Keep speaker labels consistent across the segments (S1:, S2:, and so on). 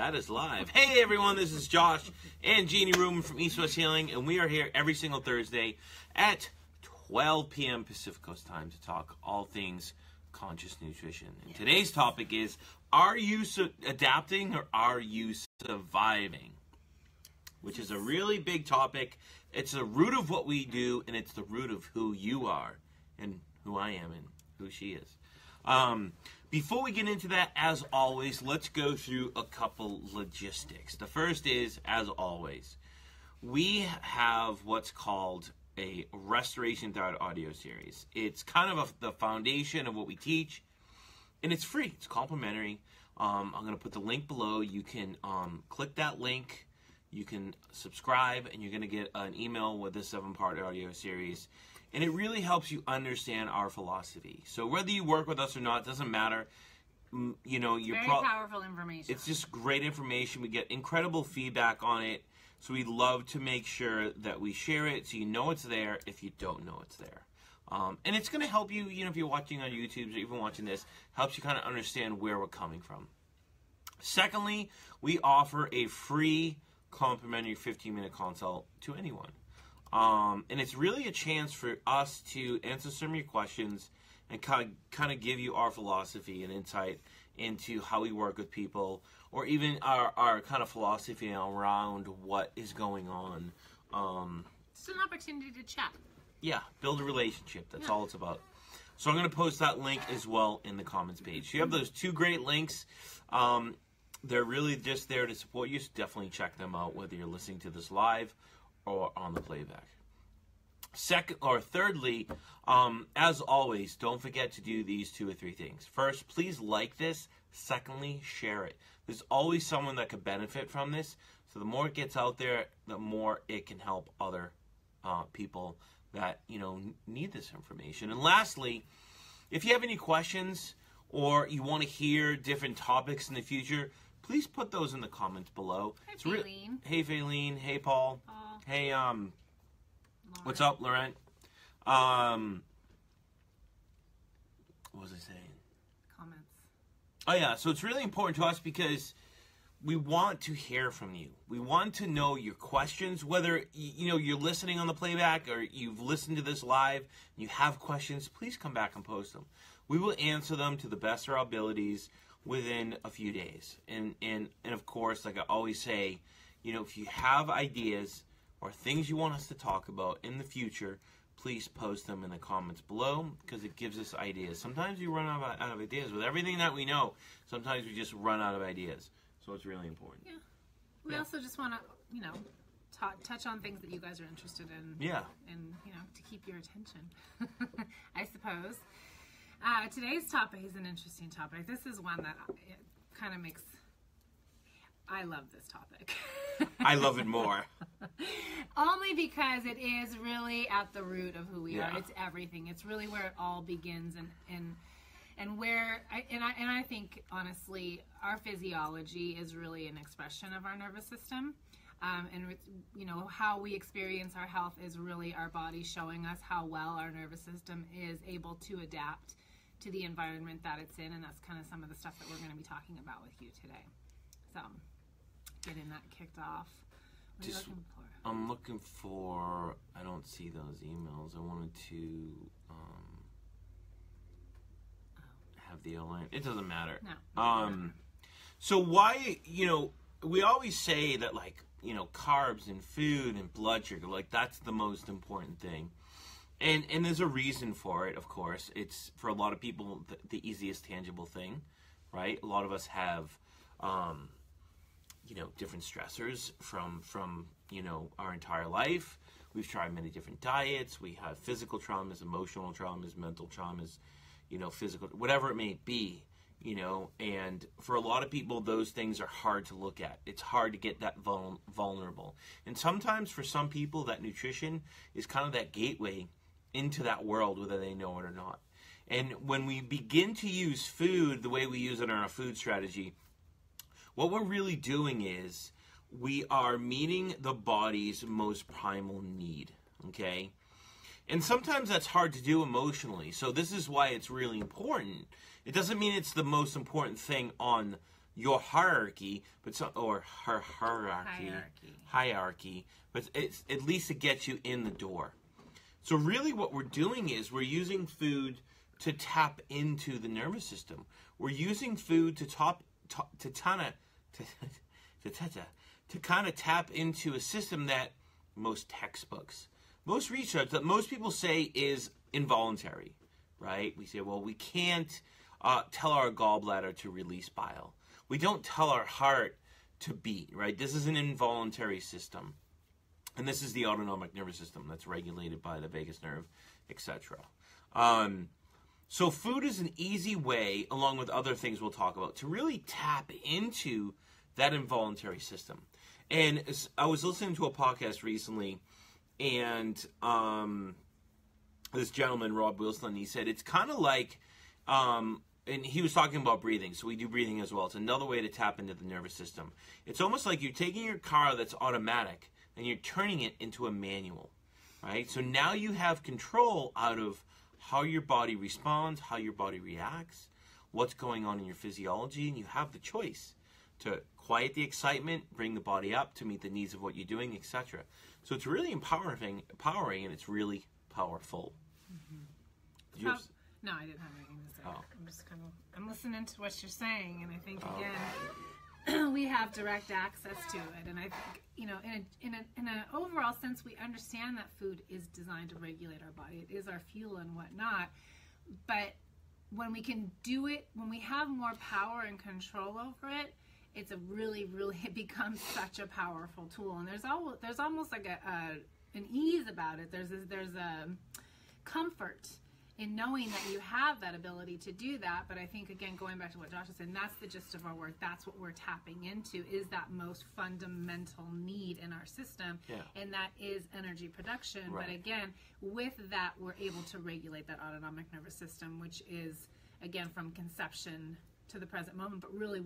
S1: That is live. Hey everyone, this is Josh and Jeannie Rubin from East West Healing, and we are here every single Thursday at 12 p.m. Pacific Coast time to talk all things conscious nutrition. And today's topic is, are you adapting or are you surviving? Which is a really big topic. It's the root of what we do, and it's the root of who you are and who I am and who she is. Before we get into that, as always, let's go through a couple logistics. The first is, as always, we have what's called a Restoration Diet audio series. It's kind of the foundation of what we teach, and it's free. It's complimentary. I'm going to put the link below. You can click that link. You can subscribe, and you're going to get an email with this 7-part audio series. And it really helps you understand our philosophy. So whether you work with us or not, doesn't matter. You know, you're
S2: very powerful information.
S1: It's just great information. We get incredible feedback on it. So we love to make sure that we share it so you know it's there if you don't know it's there. And it's going to help you, you know, if you're watching on YouTube or even watching this, helps you kind of understand where we're coming from. Secondly, we offer a free complimentary 15-minute consult to anyone. And it's really a chance for us to answer some of your questions and kind of give you our philosophy and insight into how we work with people, or even our kind of philosophy around what is going on.
S2: It's an opportunity to chat.
S1: Yeah, build a relationship. That's all it's about. So I'm going to post that link as well in the comments page. So you have those two great links. They're really just there to support you, so definitely check them out, whether you're listening to this live or on the playback. Thirdly, as always, don't forget to do these 2 or 3 things. First, please like this. Secondly, share it. There's always someone that could benefit from this. So the more it gets out there, the more it can help other people that, you know, need this information. And lastly, if you have any questions or you want to hear different topics in the future, please put those in the comments below.
S2: Hey, Faylene.
S1: Hey, Faylene. Hey, Paul. Hey, what's up, Laurent? What was I saying?
S2: Comments.
S1: Oh, yeah. So it's really important to us because we want to hear from you. We want to know your questions, whether, you know, you're listening on the playback or you've listened to this live and you have questions, please come back and post them. We will answer them to the best of our abilities within a few days. And of course, like I always say, you know, if you have ideas or things you want us to talk about in the future, please post them in the comments below because it gives us ideas. Sometimes we run out of ideas. With everything that we know, sometimes we just run out of ideas. So it's really important.
S2: Yeah. We also just want to, you know, touch on things that you guys are interested in.
S1: Yeah. And,
S2: you know, to keep your attention, I suppose. Today's topic is an interesting topic. This is one that kind of makes... I love this topic.
S1: I love it more.
S2: Only because it is really at the root of who we are.
S1: Yeah.
S2: It's everything. It's really where it all begins, and where I think honestly our physiology is really an expression of our nervous system, and you know how we experience our health is really our body showing us how well our nervous system is able to adapt to the environment that it's in, and that's kind of some of the stuff that we're going to be talking about with you today. So, getting that kicked off. What are you looking for?
S1: I'm looking for, I don't see those emails. I wanted to have the align. It doesn't matter.
S2: No.
S1: So why, you know, we always say that, like, you know, carbs and food and blood sugar, like, that's the most important thing. And there's a reason for it, of course. It's, for a lot of people, the easiest tangible thing, right? A lot of us have, you know, different stressors from, you know, our entire life. We've tried many different diets. We have physical traumas, emotional traumas, mental traumas, you know, physical, whatever it may be, you know. And for a lot of people, those things are hard to look at. It's hard to get that vulnerable. And sometimes for some people, that nutrition is kind of that gateway into that world, whether they know it or not. And when we begin to use food the way we use it in our food strategy, what we're really doing is we are meeting the body's most primal need, okay? And sometimes that's hard to do emotionally. So this is why it's really important. It doesn't mean it's the most important thing on your hierarchy, or her hierarchy, but at least it gets you in the door. So really what we're doing is we're using food to tap into the nervous system. We're using food to kind of tap into a system that most textbooks, most research that most people say is involuntary, right? We say, well, we can't tell our gallbladder to release bile. We don't tell our heart to beat, right? This is an involuntary system. And this is the autonomic nervous system that's regulated by the vagus nerve, etc. So food is an easy way, along with other things we'll talk about, to really tap into that involuntary system. And I was listening to a podcast recently, and this gentleman, Rob Wilson, he said it's kind of like, and he was talking about breathing, so we do breathing as well. It's another way to tap into the nervous system. It's almost like you're taking your car that's automatic, and you're turning it into a manual, right? So now you have control out of how your body responds, how your body reacts, what's going on in your physiology, and you have the choice to quiet the excitement, bring the body up to meet the needs of what you're doing, etc. So it's really empowering, and it's really powerful.
S2: Mm-hmm. No, I didn't have anything to say. Oh. I'm just I'm listening to what you're saying, and I think again, we have direct access to it, and I think, you know, in an overall sense, we understand that food is designed to regulate our body. It is our fuel and whatnot, but when we can do it, when we have more power and control over it, it's a really, it becomes such a powerful tool. And there's almost like an ease about it. There's a comfort in knowing that you have that ability to do that. But I think, again, going back to what Josh said, and that's the gist of our work, that's what we're tapping into, is that most fundamental need in our system, and that is energy production. Right. But again, with that, we're able to regulate that autonomic nervous system, which is, again, from conception to the present moment, but really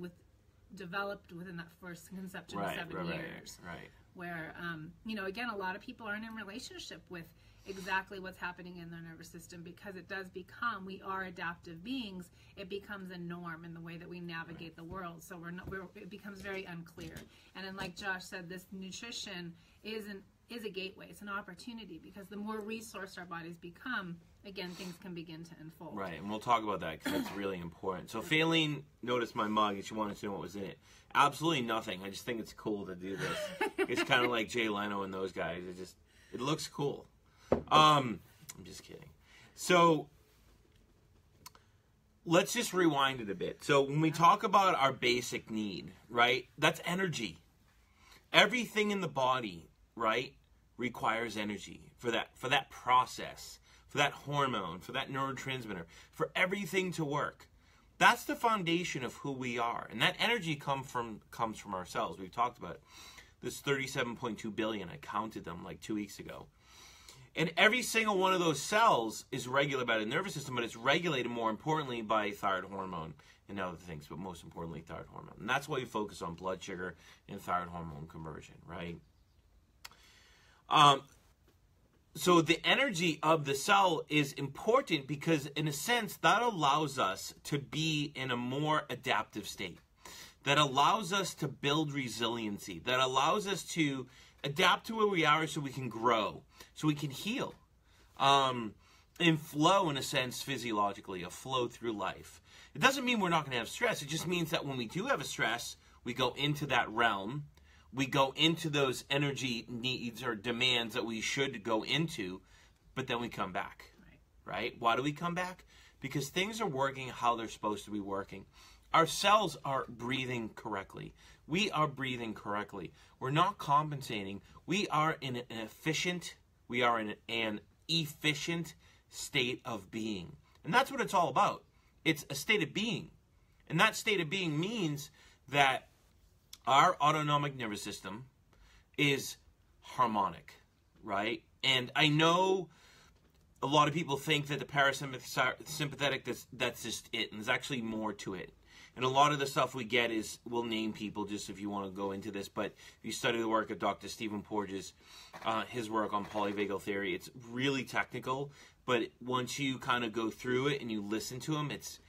S2: developed within that first conception of 7 years. Right. Where, you know, again, a lot of people aren't in relationship with exactly what's happening in their nervous system, because it does become, we are adaptive beings, it becomes a norm in the way that we navigate the world. So it becomes very unclear. And then, like Josh said, this nutrition is a gateway. It's an opportunity, because the more resourced our bodies become, again, things can begin to unfold. Right, and we'll talk about that because it's really important. So Faylene noticed my mug and she wanted to know what was in it. Absolutely nothing. I just think it's cool to do this. It's kind of like Jay Leno and those guys. It looks cool. I'm just kidding. So let's just rewind it a bit. So when we talk about our basic need, right, that's energy. Everything in the body, right, requires energy for that process, for that hormone, for that neurotransmitter, for everything to work. That's the foundation of who we are. And that energy comes from ourselves. We've talked about it. This 37.2 billion, I counted them like 2 weeks ago. And every single one of those cells is regulated by the nervous system, but it's regulated more importantly by thyroid hormone and other things, but most importantly thyroid hormone. And that's why we focus on blood sugar and thyroid hormone conversion, right? So the energy of the cell is important because, in a sense, that allows us to be in a more adaptive state. That allows us to build resiliency. That allows us to adapt to where we are so we can grow, so we can heal. And flow, in a sense, physiologically, a flow through life. It doesn't mean we're not going to have stress. It just means that when we do have a stress, we go into that realm. We go into those energy needs or demands that we should go into, but then we come back, right? Why do we come back? Because things are working how they're supposed to be working. Our cells are breathing correctly. We are breathing correctly. We're not compensating. We are in an efficient state of being. And that's what it's all about. It's a state of being. And that state of being means that our autonomic nervous system is harmonic, right? And I know a lot of people think that the parasympathetic, that's just it. And there's actually more to it. And a lot of the stuff we get is, we'll name people just if you want to go into this, but if you study the work of Dr. Stephen Porges, his work on polyvagal theory, it's really technical, but once you kind of go through it and you listen to him, it's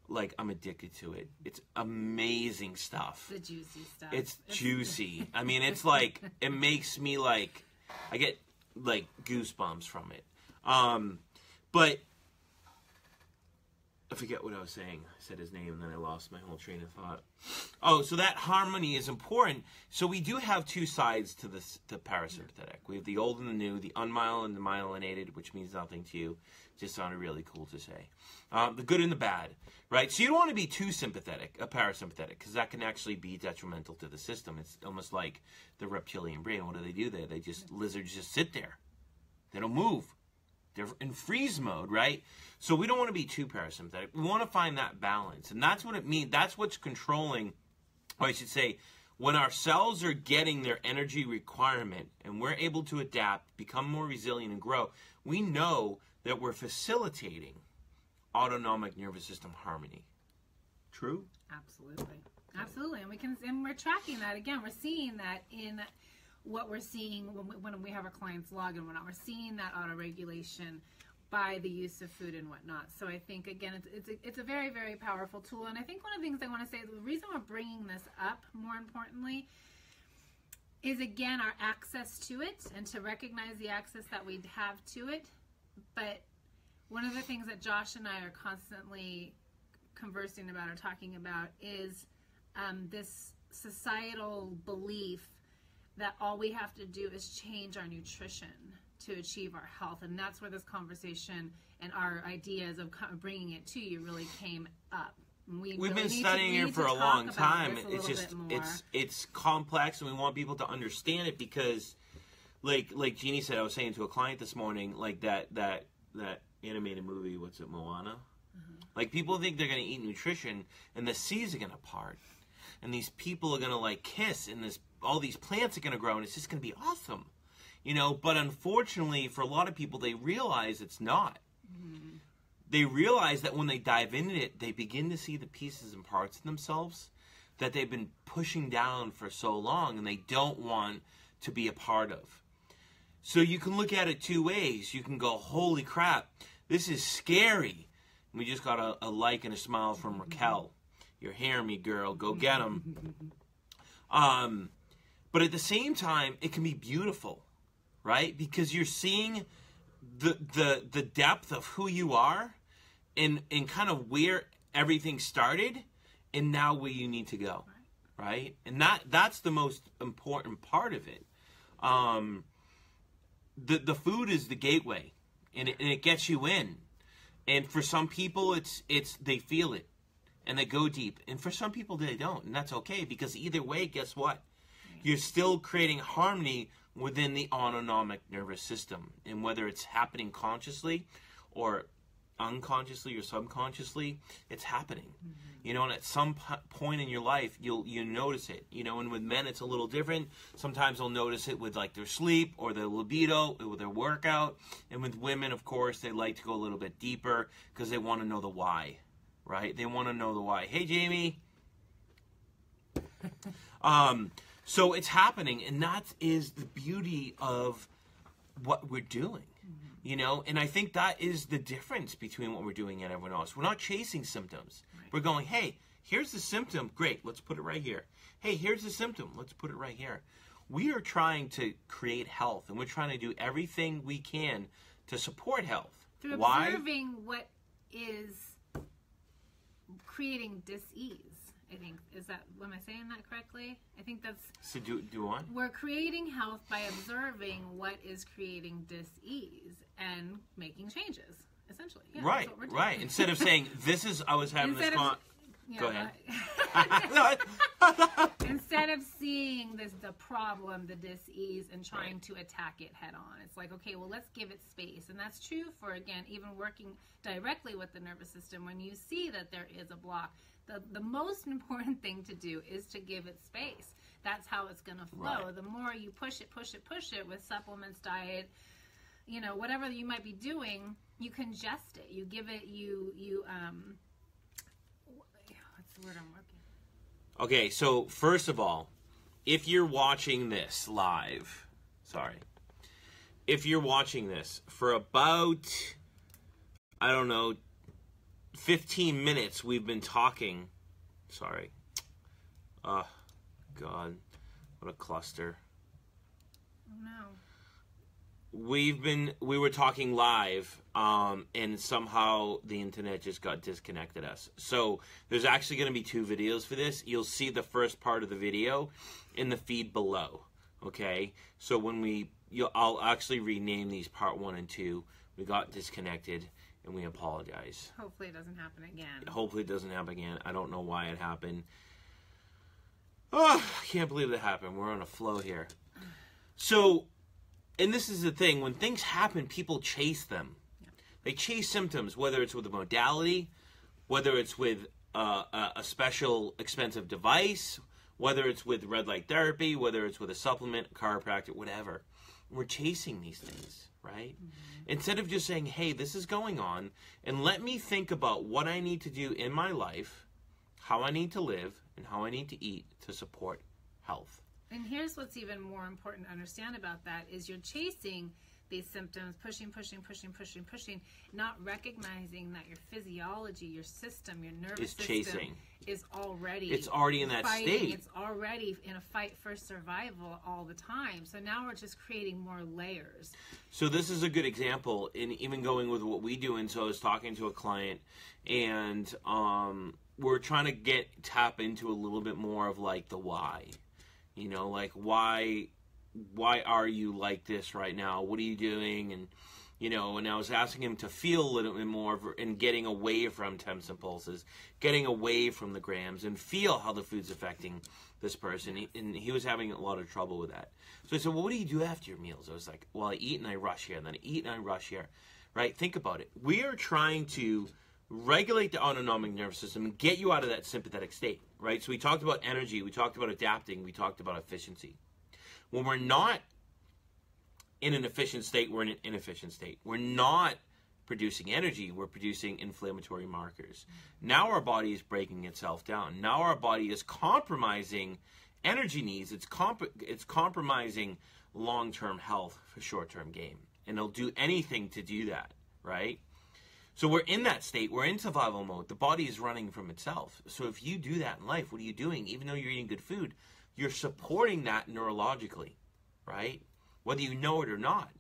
S1: like I'm addicted to it. It's amazing stuff.
S2: The juicy stuff.
S1: It's juicy. I mean, it's like, it makes me like, I get like goosebumps from it. But I forget what I was saying. I said his name and then I lost my whole train of thought. Oh, so that harmony is important. So we do have two sides to this, the parasympathetic. We have the old and the new, the unmyelinated and the myelinated, which means nothing to you. Just sounded really cool to say. The good and the bad, right? So you don't want to be too sympathetic, parasympathetic, because that can actually be detrimental to the system. It's almost like the reptilian brain. What do there? They just, lizards just sit there. They don't move. They're in freeze mode, right? So we don't want to be too parasympathetic. We want to find that balance. And that's what it means. That's what's controlling, or I should say, when our cells are getting their energy requirement and we're able to adapt, become more resilient, and grow, we know that we're facilitating autonomic nervous system harmony. True?
S2: Absolutely. Absolutely. And we're tracking that. Again, we're seeing that in what we're seeing when we have our clients log and whatnot. We're seeing that auto-regulation by the use of food and whatnot. So I think, again, it's a very, very powerful tool. And I think one of the things I want to say, the reason we're bringing this up, more importantly, is, again, our access to it and to recognize the access that we have to it. But one of the things that Josh and I are constantly conversing about or talking about is this societal belief that all we have to do is change our nutrition to achieve our health. And that's where this conversation and our ideas of bringing it to you really came up.
S1: We've been studying it for a long time. It's just, it's complex, and we want people to understand it because, like Jeannie said, I was saying to a client this morning, like that animated movie, what's it, Moana? Like, people think they're going to eat nutrition, and the seas are going to part. And these people are going to, like, kiss, and all these plants are going to grow, and it's just going to be awesome. You know, but unfortunately, for a lot of people, they realize it's not. They realize that when they dive into it, they begin to see the pieces and parts of themselves that they've been pushing down for so long, and they don't want to be a part of. So you can look at it two ways. You can go, holy crap, this is scary. We just got a like and a smile from Raquel. You're hearing me, girl. Go get them. But at the same time, it can be beautiful, right? Because you're seeing the depth of who you are and kind of where everything started and now where you need to go, right? And that's the most important part of it. The food is the gateway, and it gets you in. And for some people, it's they feel it, and they go deep. And for some people, they don't, and that's okay, because either way, guess what? You're still creating harmony within the autonomic nervous system. And whether it's happening consciously or unconsciously or subconsciously, it's happening. You know, and at some point in your life, you'll notice it. You know, and with men, it's a little different. Sometimes they'll notice it with, like, their sleep or their libido or their workout. And with women, of course, they like to go a little bit deeper because they want to know the why, right? They want to know the why. Hey, Jamie. So it's happening, and that is the beauty of what we're doing. You know, and I think that is the difference between what we're doing and everyone else. We're not chasing symptoms. Right. We're going, hey, here's the symptom. Great, let's put it right here. Hey, here's the symptom. Let's put it right here. We are trying to create health, and we're trying to do everything we can to support health.
S2: Through observing what is creating dis-ease. I think, am I saying that correctly? I think that's...
S1: So do what?
S2: We're creating health by observing what is creating dis-ease and making changes, essentially. Yeah,
S1: right,
S2: that's what we're doing.
S1: Right. Instead of saying, I was having this... Go ahead.
S2: Instead of seeing the problem, the dis-ease, and trying to attack it head on. It's like, okay, well, let's give it space. And that's true for, again, even working directly with the nervous system. When you see that there is a block, the most important thing to do is to give it space. That's how it's going to flow. Right. The more you push it with supplements, diet, you know, whatever you might be doing, you congest it. You give it, what's the word I'm working?
S1: Okay, so first of all, if you're watching this live, if you're watching this for about, I don't know, 15 minutes we've been talking. Sorry. Oh, God. What a cluster.
S2: Oh, no.
S1: We were talking live, and somehow the internet just got disconnected us. So there's actually going to be 2 videos for this. You'll see the first part of the video in the feed below. Okay, so when I'll actually rename these part 1 and 2. We got disconnected, and we apologize.
S2: Hopefully it doesn't happen again.
S1: Hopefully it doesn't happen again. I don't know why it happened. Oh, I can't believe it happened. We're on a flow here. So, and this is the thing. When things happen, people chase them. Yeah. They chase symptoms, whether it's with a modality, whether it's with a special expensive device, whether it's with red light therapy, whether it's with a supplement, a chiropractor, whatever. We're chasing these things, right? Mm-hmm. Instead of just saying, hey, this is going on, and let me think about what I need to do in my life, how I need to live, and how I need to eat to support health.
S2: And here's what's even more important to understand about that is you're chasing these symptoms, pushing, not recognizing that your physiology, your system, your nervous system
S1: chasing.
S2: Is already...
S1: It's already in that
S2: fighting.
S1: state.
S2: It's already in a fight for survival all the time. So now we're just creating more layers.
S1: So this is a good example in even going with what we do. And so I was talking to a client, and we're trying to tap into a little bit more of like the why. You know, like why are you like this right now? What are you doing? And, you know, and I was asking him to feel a little bit more and getting away from temps and pulses, getting away from the grams, and feel how the food's affecting this person. And he was having a lot of trouble with that. So I said, well, what do you do after your meals? I was like, well, I eat and I rush here, and then I eat and I rush here, right? Think about it. We are trying to regulate the autonomic nervous system and get you out of that sympathetic state, right? So we talked about energy, we talked about adapting, we talked about efficiency. When we're not in an efficient state, we're in an inefficient state. We're not producing energy, we're producing inflammatory markers. Now our body is breaking itself down. Now our body is compromising energy needs. It's compromising long-term health for short-term gain. And it'll do anything to do that, right? So we're in that state. We're in survival mode. The body is running from itself. So if you do that in life, what are you doing? Even though you're eating good food, you're supporting that neurologically, right? Whether you know it or not.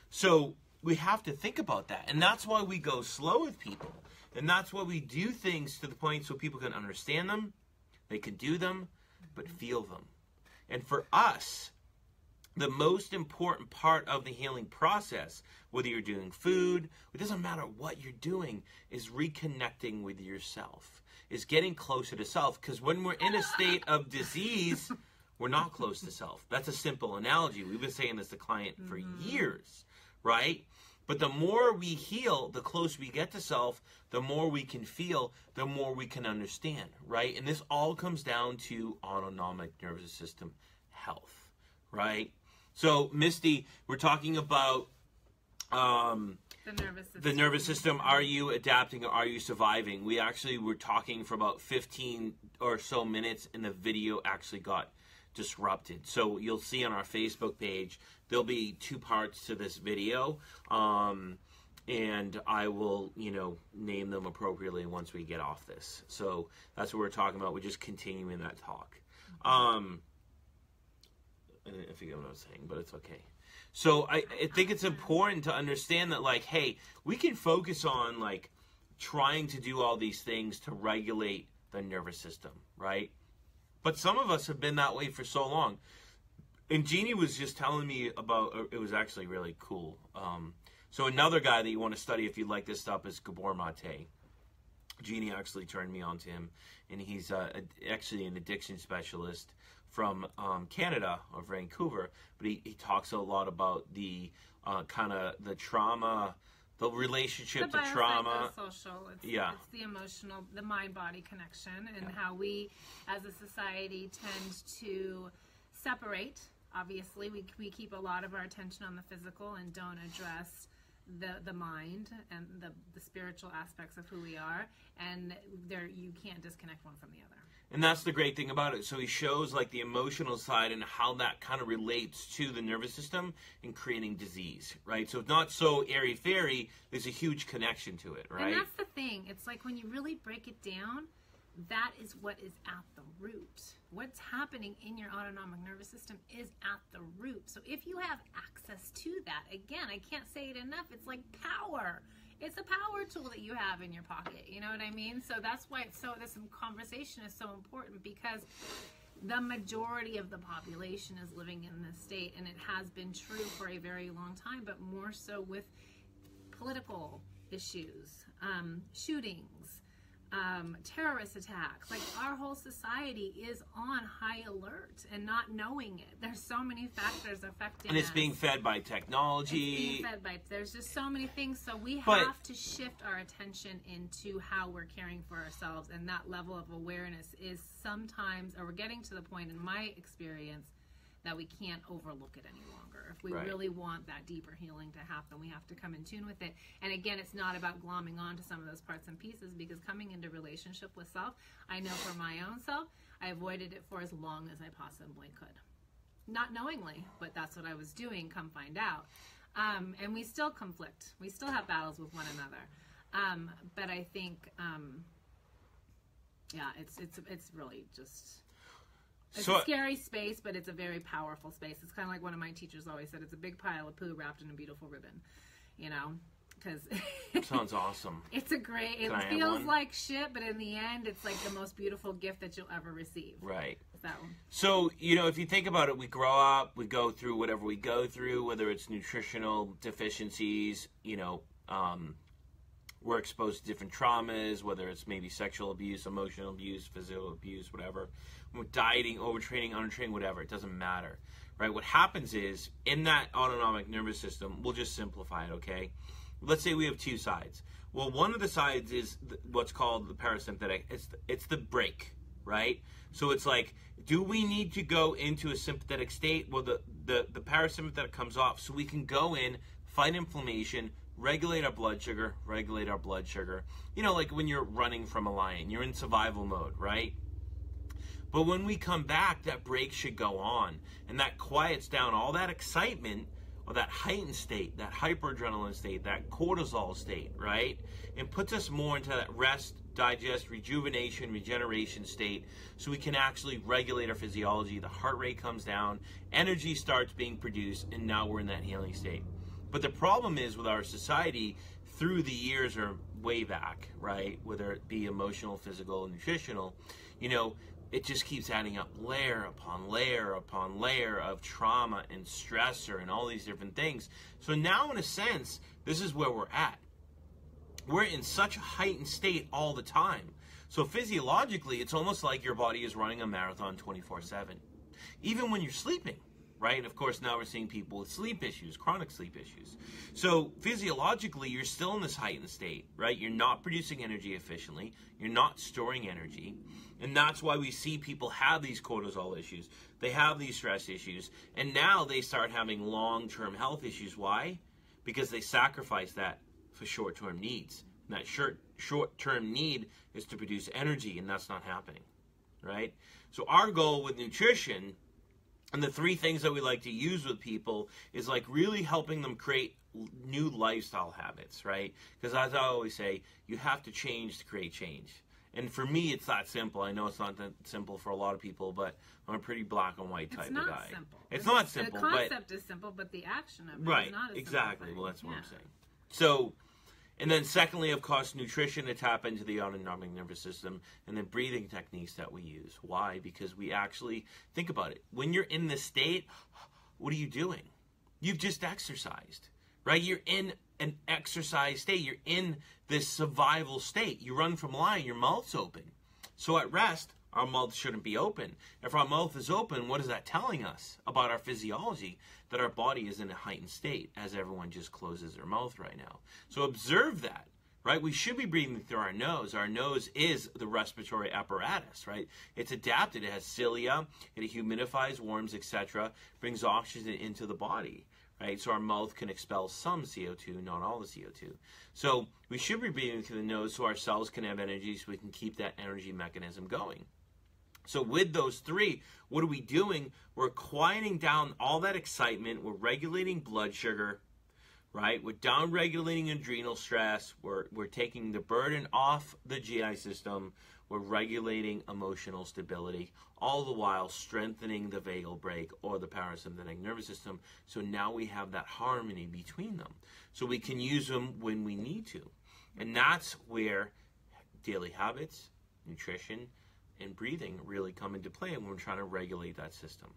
S1: So we have to think about that. And that's why we go slow with people. And that's why we do things to the point so people can understand them, they can do them, but feel them. And for us, the most important part of the healing process, whether you're doing food, it doesn't matter what you're doing, is reconnecting with yourself, is getting closer to self. Because when we're in a state of disease, we're not close to self. That's a simple analogy. We've been saying this to client for years, right? But the more we heal, the closer we get to self, the more we can feel, the more we can understand, right? And this all comes down to autonomic nervous system health, right? So, Misty, we're talking about the nervous system. Are you adapting or are you surviving? We actually were talking for about 15 or so minutes, and the video actually got disrupted. So you'll see on our Facebook page, there'll be 2 parts to this video, and I will, name them appropriately once we get off this. So that's what we're talking about. We're just continuing that talk. I forget what I was saying, but it's okay. So I think it's important to understand that, like, hey, we can focus on, like, trying to do all these things to regulate the nervous system, right? But some of us have been that way for so long. And Jeannie was just telling me about, it was actually really cool. So another guy that you want to study if you like this stuff is Gabor Mate. Jeannie actually turned me on to him, and he's actually an addiction specialist from Canada, or Vancouver, but he talks a lot about the kind of the trauma, the relationship to trauma.
S2: Social. It's the emotional, the mind-body connection, and how we, as a society, tend to separate. Obviously, we keep a lot of our attention on the physical and don't address the mind and the spiritual aspects of who we are, and you can't disconnect one from the other.
S1: And that's the great thing about it. So he shows like the emotional side and how that kind of relates to the nervous system in creating disease, right? So it's not so airy-fairy. There's a huge connection to it, right?
S2: And that's the thing. It's like when you really break it down, that is what is at the root. What's happening in your autonomic nervous system is at the root. So if you have access to that, again, I can't say it enough, it's like power. It's a power tool that you have in your pocket. You know what I mean? So that's why this conversation is so important, because the majority of the population is living in this state, and it has been true for a very long time, but more so with political issues, shootings, terrorist attacks. Like, our whole society is on high alert and not knowing it. There's so many factors affecting us.
S1: And it's being fed by technology.
S2: It's being fed by, there's just so many things. So we have to shift our attention into how we're caring for ourselves, and that level of awareness is sometimes, or we're getting to the point in my experience, that we can't overlook it any longer. If we really want that deeper healing to happen, we have to come in tune with it. And again, it's not about glomming on to some of those parts and pieces, because coming into relationship with self, I know for my own self, I avoided it for as long as I possibly could. Not knowingly, but that's what I was doing, come find out. And we still conflict. We still have battles with one another. But I think, yeah, it's really just... It's a scary space, but it's a very powerful space. It's kind of like one of my teachers always said, it's a big pile of poo wrapped in a beautiful ribbon, you know, because...
S1: Sounds awesome.
S2: It's a great... It feels like shit, but in the end, it's like the most beautiful gift that you'll ever receive.
S1: Right.
S2: It's that one.
S1: So, you know, if you think about it, we grow up, we go through whatever we go through, whether it's nutritional deficiencies, you know, we're exposed to different traumas, whether it's maybe sexual abuse, emotional abuse, physical abuse, whatever. We're dieting, overtraining, undertraining, whatever. It doesn't matter, right? What happens is, in that autonomic nervous system, we'll just simplify it, okay? Let's say we have two sides. Well, one of the sides is what's called the parasympathetic. It's the brake, right? So it's like, do we need to go into a sympathetic state? Well, the parasympathetic comes off, so we can go in, fight inflammation, regulate our blood sugar. You know, like when you're running from a lion, you're in survival mode, right? But when we come back, that brake should go on, and that quiets down all that excitement, or that heightened state, that hyperadrenaline state, that cortisol state, right? And puts us more into that rest, digest, rejuvenation, regeneration state, so we can actually regulate our physiology. The heart rate comes down, energy starts being produced, and now we're in that healing state. But the problem is with our society, through the years or way back, right, whether it be emotional, physical, nutritional, you know, it just keeps adding up layer upon layer upon layer of trauma and stressor and all these different things. So now, in a sense, this is where we're at. We're in such a heightened state all the time. So physiologically, it's almost like your body is running a marathon 24/7. Even when you're sleeping, right? And of course, now we're seeing people with sleep issues, chronic sleep issues. So physiologically, you're still in this heightened state, right? You're not producing energy efficiently. You're not storing energy. And that's why we see people have these cortisol issues. They have these stress issues. And now they start having long-term health issues. Why? Because they sacrifice that for short-term needs. And that short-term need is to produce energy, and that's not happening, right? So our goal with nutrition, and the three things that we like to use with people, is like really helping them create new lifestyle habits, right? Because as I always say, you have to change to create change. And for me, it's that simple. I know it's not that simple for a lot of people, but I'm a pretty black and white type of guy.
S2: It's not simple.
S1: It's not simple.
S2: The concept is simple, but the action of it is not as
S1: exactly.
S2: simple.
S1: Well, that's what I'm saying. So, and then secondly, of course, nutrition to tap into the autonomic nervous system, and then breathing techniques that we use. Why? Because we actually, think about it. When you're in this state, what are you doing? You've just exercised, right? You're in an exercise state. You're in this survival state. You run from a lion, your mouth's open. So at rest, our mouth shouldn't be open. If our mouth is open, what is that telling us about our physiology? That our body is in a heightened state, as everyone just closes their mouth right now. So observe that, right? We should be breathing through our nose. Our nose is the respiratory apparatus, right? It's adapted. It has cilia. It humidifies, warms, etc. Brings oxygen into the body, right? So our mouth can expel some CO2, not all the CO2. So we should be breathing through the nose so our cells can have energy, so we can keep that energy mechanism going. So with those three, what are we doing? We're quieting down all that excitement. We're regulating blood sugar, right? We're down-regulating adrenal stress. We're taking the burden off the GI system. We're regulating emotional stability, all the while strengthening the vagal brake or the parasympathetic nervous system. So now we have that harmony between them. So we can use them when we need to. And that's where daily habits, nutrition, and breathing really come into play when we're trying to regulate that system.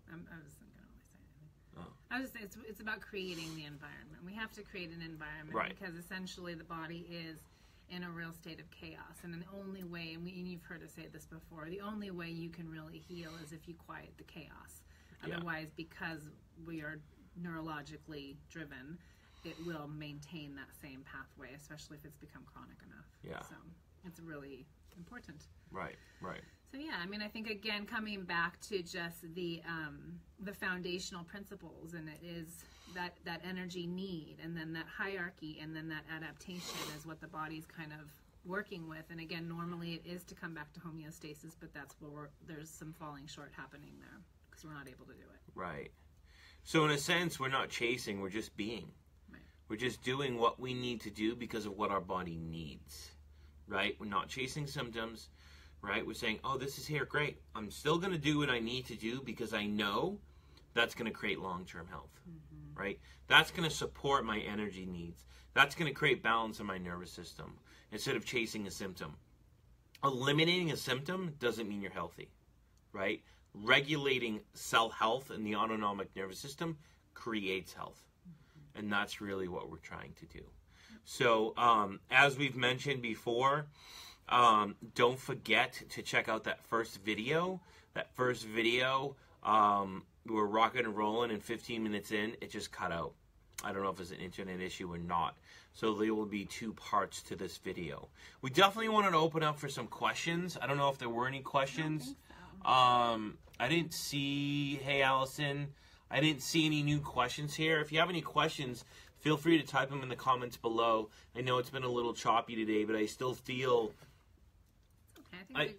S2: I wasn't going to really say anything. Oh. I was just say it's about creating the environment. We have to create an environment, right? Because essentially the body is in a real state of chaos, and the only way, and you've heard us say this before, the only way you can really heal is if you quiet the chaos. Otherwise, because we are neurologically driven, it will maintain that same pathway, especially if it's become chronic enough.
S1: Yeah.
S2: So it's really important.
S1: Right.
S2: So yeah, I mean, I think again, coming back to just the foundational principles, and it is that energy need, and then that hierarchy, and then that adaptation is what the body's kind of working with. And again, normally it is to come back to homeostasis, but that's where there's some falling short happening there because we're not able to do it.
S1: Right. So in a sense, we're not chasing, we're just being. Right. We're just doing what we need to do because of what our body needs. Right? We're not chasing symptoms. Right? We're saying, oh, this is here, great. I'm still going to do what I need to do because I know that's going to create long-term health. Mm-hmm. Right? That's going to support my energy needs. That's going to create balance in my nervous system instead of chasing a symptom. Eliminating a symptom doesn't mean you're healthy. Right? Regulating cell health in the autonomic nervous system creates health. Mm-hmm. And that's really what we're trying to do. So, as we've mentioned before, don't forget to check out that first video. We're rocking and rolling, and 15 minutes in, it just cut out. I don't know if it's an internet issue or not. So there will be 2 parts to this video. We definitely wanted to open up for some questions. I don't know if there were any questions. I don't think so. I didn't see, hey Allison, I didn't see any new questions here. If you have any questions, feel free to type them in the comments below. I know it's been a little choppy today, but I still feel... Okay,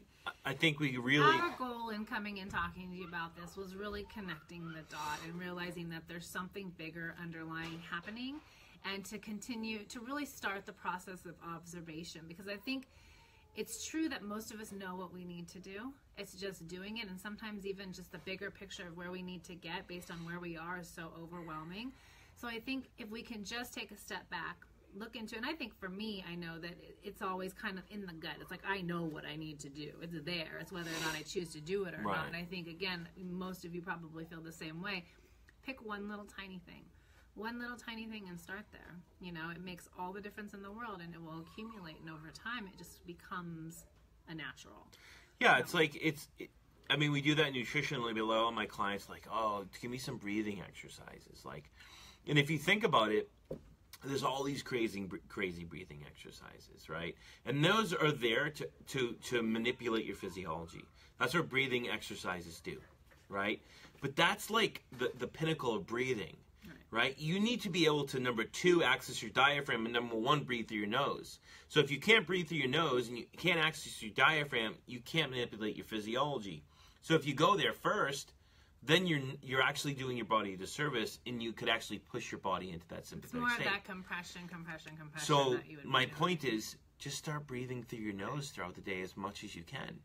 S1: I think we really...
S2: Our goal in coming and talking to you about this was really connecting the dot and realizing that there's something bigger underlying happening, and to continue to really start the process of observation, because I think it's true that most of us know what we need to do. It's just doing it, and sometimes even just the bigger picture of where we need to get based on where we are is so overwhelming. So I think if we can just take a step back, look into it, and I think for me, I know that it's always kind of in the gut. It's like, I know what I need to do. It's there. It's whether or not I choose to do it or not. And I think, again, most of you probably feel the same way. Pick one little tiny thing. One little tiny thing and start there. You know, it makes all the difference in the world, and it will accumulate, and over time, it just becomes a natural.
S1: Yeah, it's like, I mean, we do that nutritionally below, and my clients like, oh, give me some breathing exercises. Like, and if you think about it, there's all these crazy breathing exercises, right? And those are there to manipulate your physiology. That's what breathing exercises do, right? But that's like the pinnacle of breathing, right? You need to be able to, number 2, access your diaphragm, and number 1, breathe through your nose. So if you can't breathe through your nose and you can't access your diaphragm, you can't manipulate your physiology. So if you go there first, then you're actually doing your body a disservice, and you could actually push your body into that sympathetic state.
S2: It's more of that compression.
S1: So
S2: that you would
S1: my point is, just start breathing through your nose throughout the day as much as you can,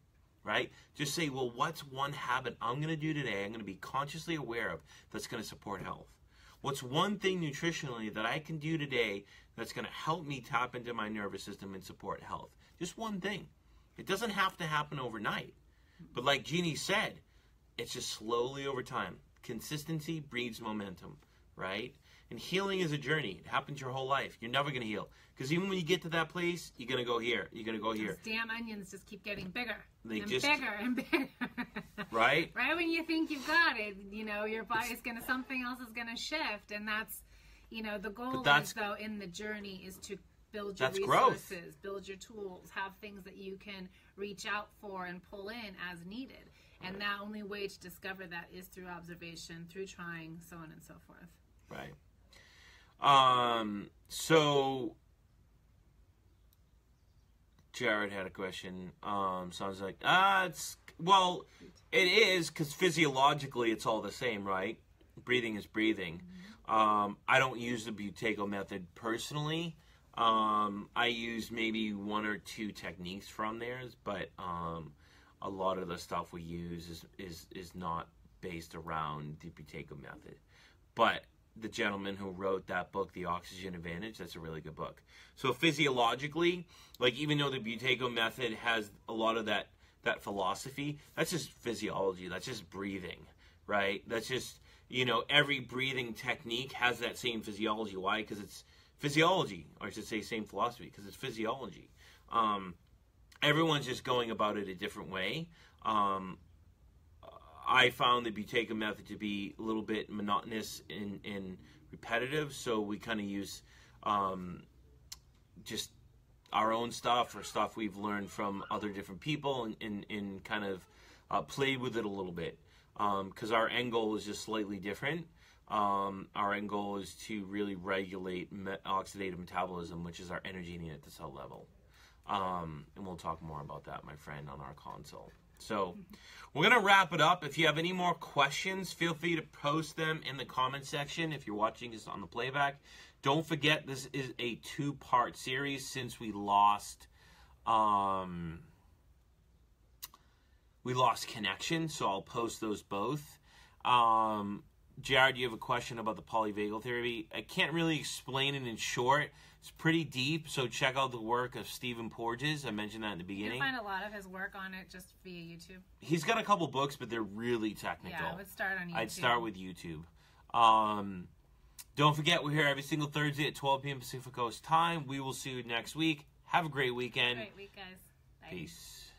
S1: right? Just say, well, what's one habit I'm going to do today, I'm going to be consciously aware of, that's going to support health? What's one thing nutritionally that I can do today that's going to help me tap into my nervous system and support health? Just one thing. It doesn't have to happen overnight. But like Jeannie said, it's just slowly over time. Consistency breeds momentum, right? And healing is a journey. It happens your whole life. You're never going to heal. Because even when you get to that place, you're going to go here. You're going to go here.
S2: Those damn onions just keep getting bigger.
S1: Bigger
S2: and bigger.
S1: Right?
S2: Right when you think you've got it, you know, your body's going to, something else is going to shift. And that's, you know, the goal is, though, in the journey is to build your resources, growth. Build your tools, have things that you can reach out for and pull in as needed. And the only way to discover that is through observation, through trying, so on and so forth.
S1: Right. So Jared had a question. So I was like, it is, because physiologically it's all the same, right? Breathing is breathing. I don't use the Buteyko method personally. I use maybe 1 or 2 techniques from theirs, but a lot of the stuff we use is not based around the Buteyko method. But the gentleman who wrote that book, The Oxygen Advantage, that's a really good book. So physiologically, like, even though the Buteyko method has a lot of that philosophy, that's just physiology. That's just breathing, right? That's just, every breathing technique has that same physiology. Why? Because it's physiology, or I should say same philosophy, because it's physiology. Everyone's just going about it a different way. I found the Buteyko method to be a little bit monotonous and repetitive, so we kind of use just our own stuff, or stuff we've learned from other different people, and kind of played with it a little bit, because our end goal is just slightly different. Our end goal is to really regulate oxidative metabolism, which is our energy need at the cell level. And we'll talk more about that, my friend, on our console. So we're going to wrap it up. If you have any more questions, feel free to post them in the comment section if you're watching this on the playback. Don't forget, this is a 2-part series since we lost connection, so I'll post those both. Jared, you have a question about the polyvagal theory. I can't really explain it in short. It's pretty deep, so check out the work of Stephen Porges. I mentioned that in the beginning.
S2: You can find a lot of his work on it just via YouTube.
S1: He's got a couple books, but they're really technical.
S2: Yeah, I would start on YouTube.
S1: I'd start with YouTube. Don't forget, we're here every single Thursday at 12 p.m. Pacific Coast time. We will see you next week. Have a great weekend.
S2: Great week, guys. Bye.
S1: Peace.